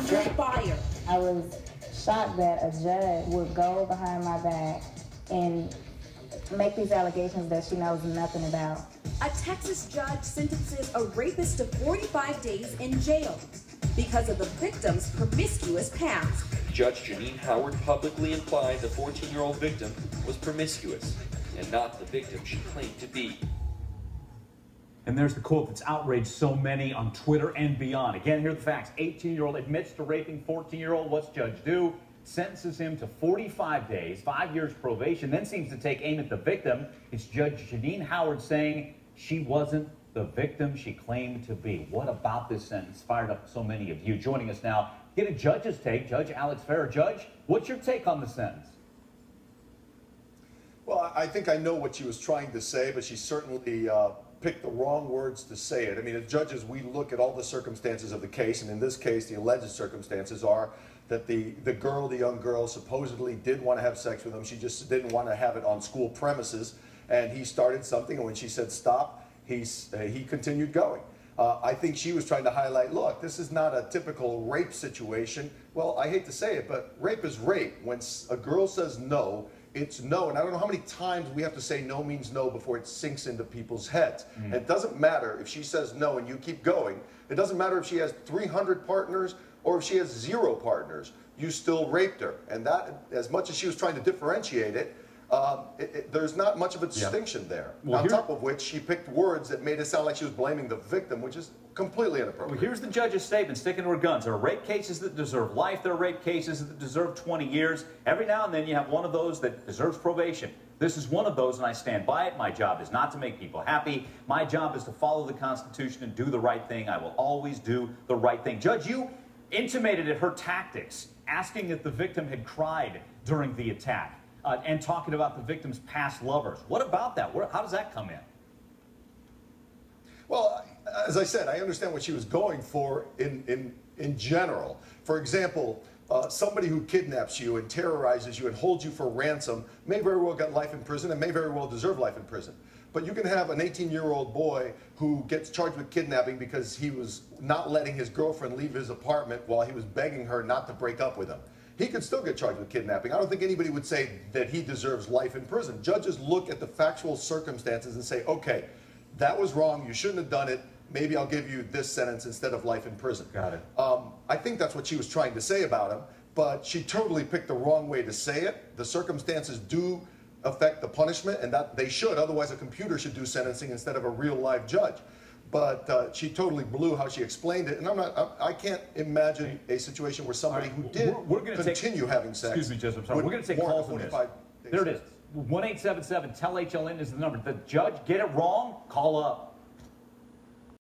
under fire. I was shocked that a judge would go behind my back and make these allegations that she knows nothing about. A Texas judge sentences a rapist to 45 days in jail because of the victim's promiscuous past. Judge Janine Howard publicly implied the 14-year-old victim was promiscuous and not the victim she claimed to be. And there's the quote that's outraged so many on Twitter and beyond. Again, here are the facts. 18-year-old admits to raping 14-year-old. What's judge do? Sentences him to 45 days, 5 years probation, then seems to take aim at the victim. It's Judge Janine Howard saying she wasn't the victim she claimed to be. What about this sentence fired up so many of you? Joining us now, get a judge's take. Judge Alex Farrer. Judge, what's your take on the sentence? Well, I think I know what she was trying to say, but she certainly picked the wrong words to say it. I mean, as judges, we look at all the circumstances of the case, and in this case, the alleged circumstances are that the young girl, supposedly did want to have sex with him. She just didn't want to have it on school premises, and he started something, and when she said stop, he continued going. I think she was trying to highlight, look, this is not a typical rape situation. Well, I hate to say it, but rape is rape. When a girl says no, it's no. And I don't know how many times we have to say no means no before it sinks into people's heads. And it doesn't matter if she says no and you keep going. It doesn't matter if she has 300 partners or if she has 0 partners. You still raped her. And that, as much as she was trying to differentiate it, there's not much of a distinction there. Well, on top of which, she picked words that made it sound like she was blaming the victim, which is completely inappropriate. Well, here's the judge's statement, sticking to her guns. There are rape cases that deserve life. There are rape cases that deserve 20 years. Every now and then you have one of those that deserves probation. This is one of those, and I stand by it. My job is not to make people happy. My job is to follow the Constitution and do the right thing. I will always do the right thing. Judge, you intimated at her tactics, asking if the victim had cried during the attack. And talking about the victim's past lovers. What about that? How does that come in? Well, as I said, I understand what she was going for in general. For example, somebody who kidnaps you and terrorizes you and holds you for ransom may very well get life in prison and may very well deserve life in prison. But you can have an 18-year-old boy who gets charged with kidnapping because he was not letting his girlfriend leave his apartment while he was begging her not to break up with him. He could still get charged with kidnapping. I don't think anybody would say that he deserves life in prison. Judges look at the factual circumstances and say, okay, that was wrong, you shouldn't have done it, maybe I'll give you this sentence instead of life in prison. Got it. I think that's what she was trying to say about him, but she totally picked the wrong way to say it. The circumstances do affect the punishment, and that they should, otherwise a computer should do sentencing instead of a real live judge. But she totally blew how she explained it, and I can't imagine a situation where somebody who did continue having sex. Excuse me, Judge, I'm sorry. We're going to take calls on this. There it is. 1-877-TELL-HLN is the number. The judge get it wrong, call up.